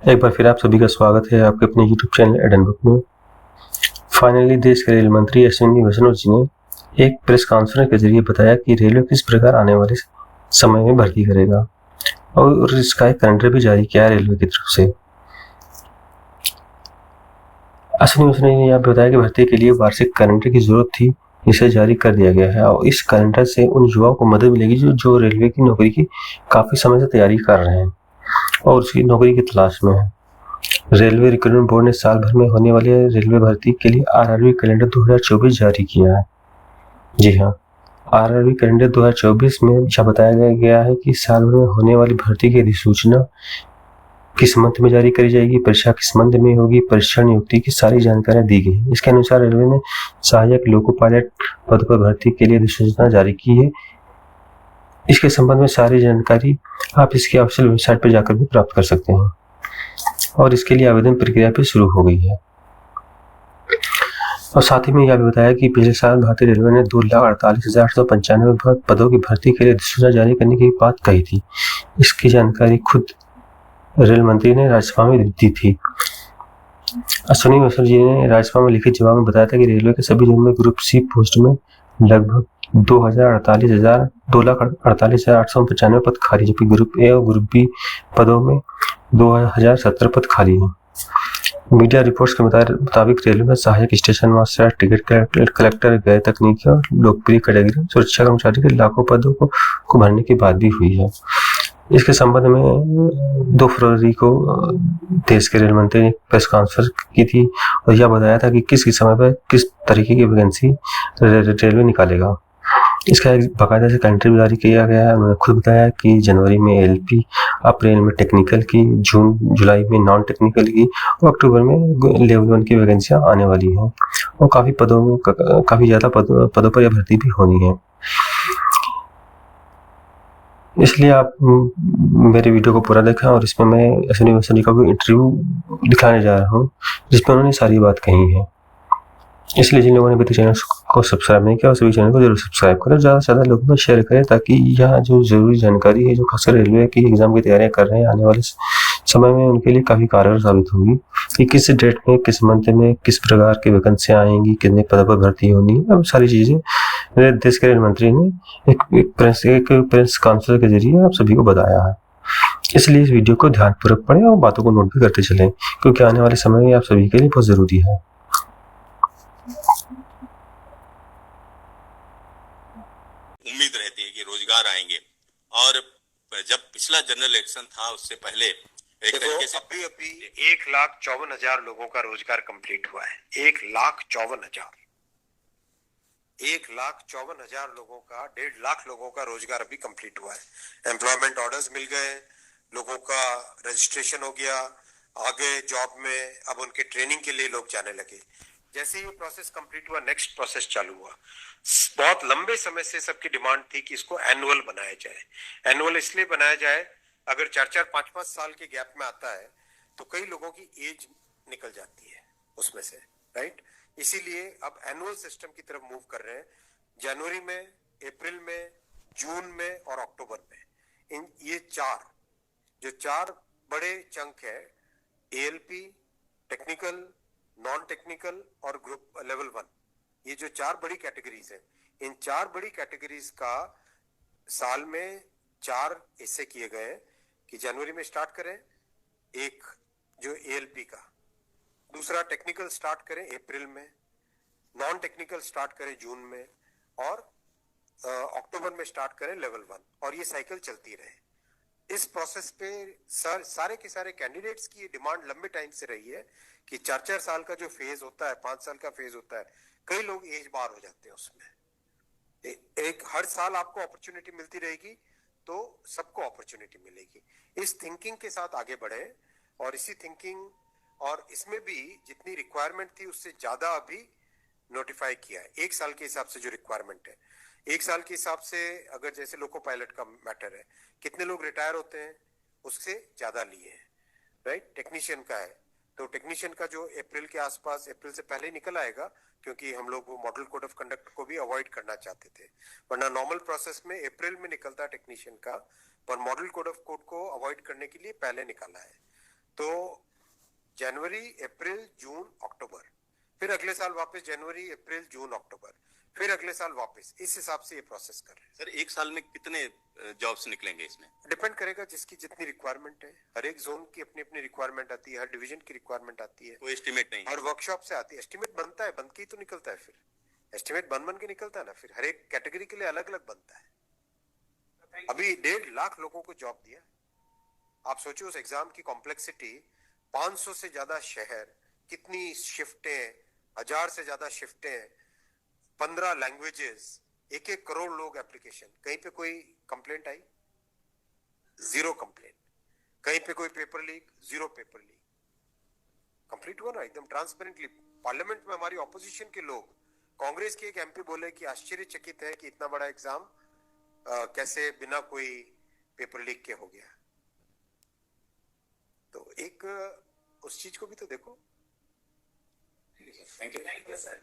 एक बार फिर आप सभी का स्वागत है आपके अपने यूट्यूब चैनल एडन बुक में। फाइनली देश के रेल मंत्री अश्विनी वैष्णव जी ने एक प्रेस कॉन्फ्रेंस के जरिए बताया कि रेलवे किस प्रकार आने वाले समय में भर्ती करेगा और इसका एक कैलेंडर भी जारी किया है रेलवे की तरफ से। अश्विनी वैष्णव जी ने यह बताया कि भर्ती के लिए वार्षिक कैलेंडर की जरूरत थी, इसे जारी कर दिया गया है और इस कैलेंडर से उन युवाओं को मदद मिलेगी जो रेलवे की नौकरी की काफी समय से तैयारी कर रहे हैं और उसकी नौकरी की तलाश में है। रेलवे रिक्रूटमेंट बोर्ड ने साल भर में होने वाली रेलवे भर्ती के लिए आरआरबी कैलेंडर 2024 जारी किया है। जी हाँ, आरआरबी कैलेंडर 2024 में यह बताया गया है कि साल भर में होने वाली भर्ती की अधिसूचना किस मंथ में जारी करी जाएगी, परीक्षा किस मंथ में होगी, परीक्षा नियुक्ति की सारी जानकारियां दी गई। इसके अनुसार रेलवे ने सहायक लोको पायलट पद पर भर्ती के लिए अधिसूचना जारी की है। इसके संबंध में सारी जानकारी आप इसकी ऑफिशियल वेबसाइट पर जाकर भी प्राप्त कर सकते हैं और इसके लिए आवेदन प्रक्रिया भी शुरू हो गई है। और साथ ही में यह भी बताया कि पिछले साल भारतीय रेलवे ने 2,48,895 पदों की भर्ती के लिए अधिसूचना जारी करने की बात कही थी। इसकी जानकारी खुद रेल मंत्री ने राज्यसभा में दी थी। अश्विनी वैष्णव जी ने राज्यसभा में लिखित जवाब में बताया था कि रेलवे के सभी जोन में ग्रुप सी पोस्ट में लगभग 2,48,895 पद खाली, जबकि ग्रुप ए और ग्रुप बी पदों में 2,070 पद खाली हैं। मीडिया रिपोर्ट्स के मुताबिक रेलवे में सहायक स्टेशन मास्टर, टिकट कलेक्टर, गैर तकनीकी और लोकप्रिय कैटेगरी सुरक्षा कर्मचारी के लाखों पदों को भरने की बात भी हुई है। इसके संबंध में 2 फरवरी को देश के रेल मंत्री ने प्रेस कॉन्फ्रेंस की थी और यह बताया था कि किस समय पर किस तरीके की वैकेंसी रेलवे निकालेगा। इसका एक बाकायदा से कैलेंडर भी जारी किया गया है। उन्होंने खुद बताया कि जनवरी में एलपी, अप्रैल में टेक्निकल की, जून जुलाई में नॉन टेक्निकल की और अक्टूबर में लेवल 1 की वैकेंसियां आने वाली हैं और काफी ज्यादा पदों पर यह भर्ती भी होनी है। इसलिए आप मेरे वीडियो को पूरा देखें और इसमें मैं अश्विनी वैष्णव जी का भी इंटरव्यू दिखाने जा रहा हूँ जिसमें उन्होंने सारी बात कही है। इसलिए जिन लोगों ने अभी तक चैनल को सब्सक्राइब नहीं किया, सभी चैनल को जरूर सब्सक्राइब करें, ज़्यादा से ज़्यादा लोगों में शेयर करें ताकि यह जो जरूरी जानकारी है जो खासकर रेलवे की एग्जाम की तैयारियां कर रहे हैं आने वाले समय में उनके लिए काफ़ी कारगर साबित होगी कि किस डेट में, किस मंथ में, किस प्रकार की वैकेंसियां आएंगी, कितने पदों पर भर्ती होनी है। अब सारी चीज़ें देश के रेल मंत्री ने एक प्रेस कॉन्फ्रेंस के जरिए आप सभी को बताया है। इसलिए इस वीडियो को ध्यानपूर्वक पढ़ें और बातों को नोट भी करते चलें क्योंकि आने वाले समय में आप सभी के लिए बहुत ज़रूरी है। उम्मीद रहती है कि रोजगार आएंगे और जब पिछला जनरल इलेक्शन था उससे पहले एक तरीके से अभी 1,54,000 लोगों का रोजगार कंप्लीट हुआ है। 1,54,000 लोगों का 1.5 लाख लोगों का रोजगार अभी कंप्लीट हुआ है। एम्प्लॉयमेंट ऑर्डर्स मिल गए, लोगों का रजिस्ट्रेशन हो गया, आगे जॉब में अब उनके ट्रेनिंग के लिए लोग जाने लगे। जैसे ये प्रोसेस कंप्लीट हुआ, नेक्स्ट प्रोसेस चालू हुआ। बहुत लंबे समय से सबकी डिमांड थी कि इसको एनुअल बनाया जाए। एनुअल इसलिए बनाया जाए, अगर 4-4, 5-5 साल के गैप में आता है तो कई लोगों की एज निकल जाती है उसमें से, राइट। इसीलिए अब एनुअल सिस्टम की तरफ मूव कर रहे हैं। जनवरी में, अप्रैल में, जून में और अक्टूबर में ये चार बड़े चंक है, एएलपी, टेक्निकल, नॉन टेक्निकल और ग्रुप लेवल 1, ये जो 4 बड़ी कैटेगरीज है, इन 4 बड़ी कैटेगरीज का साल में 4 हिस्से किए गए कि जनवरी में स्टार्ट करें एक जो एएलपी का, दूसरा टेक्निकल स्टार्ट करें अप्रैल में, नॉन टेक्निकल स्टार्ट करें जून में और अक्टूबर में स्टार्ट करें लेवल 1, और ये साइकिल चलती रहे। इस प्रोसेस पे सारे के सारे कैंडिडेट्स की डिमांड लंबे टाइम से रही है कि 4-4 साल का जो फेज होता है, 5 साल का फेज होता है, कई लोग एज बार हो जाते हैं उसमें। एक हर साल आपको अपॉर्चुनिटी मिलती रहेगी तो सबको अपॉर्चुनिटी मिलेगी। इस थिंकिंग के साथ आगे बढ़े और इसी थिंकिंग और इसमें भी जितनी रिक्वायरमेंट थी उससे ज्यादा अभी नोटिफाई किया है। 1 साल के हिसाब से जो रिक्वायरमेंट है, 1 साल के हिसाब से अगर जैसे लोको पायलट का मैटर है, कितने लोग रिटायर होते हैं उससे ज्यादा लिए हैं, राइट। टेक्नीशियन का है तो टेक्नीशियन का जो अप्रैल के आसपास, अप्रैल से पहले निकल आएगा क्योंकि हम लोग वो मॉडल कोड ऑफ कंडक्ट को भी अवॉइड करना चाहते थे, वरना नॉर्मल प्रोसेस में अप्रैल में निकलता टेक्नीशियन का, पर मॉडल कोड ऑफ कोड को अवॉइड करने के लिए पहले निकाला है। तो जनवरी, अप्रैल, जून, अक्टूबर, फिर अगले साल वापस जनवरी, अप्रैल, जून, अक्टूबर, फिर अगले साल वापस, इस हिसाब से ये प्रोसेस कर रहे हैं। सर एक साल में कितने जॉब्स निकलेंगे इसमें? डिपेंड करेगा जिसकी जितनी रिक्वायरमेंट है। हर एक जोन की अपनी अपनी रिक्वायरमेंट आती है, हर डिवीजन की रिक्वायरमेंट आती है, कोई एस्टिमेट नहीं? हर वर्कशॉप से आती है। एस्टिमेट बनता है, बन के ही तो निकलता है, फिर एस्टिमेट बन के निकलता है ना, फिर हर एक कैटेगरी के लिए अलग अलग बनता है। अभी 1.5 लाख लोगों को जॉब दिया। आप सोचो उस एग्जाम की कॉम्प्लेक्सिटी, 500 से ज्यादा शहर, कितनी शिफ्टें, 1000 से ज्यादा शिफ्टें, 15 लैंग्वेजेस, 1-1 करोड़ लोग एप्लीकेशन। कहीं पे कोई कंप्लेंट आई? Zero complaint. कहीं पे कोई paper leak? Zero paper leak. Complete हुआ ना एकदम ट्रांसपेरेंटली। पार्लियामेंट में हमारी ऑपोजिशन के लोग, कांग्रेस के एक एमपी बोले कि आश्चर्यचकित है कि इतना बड़ा एग्जाम कैसे बिना कोई पेपर लीक के हो गया। तो एक उस चीज को भी तो देखो। Thank you sir.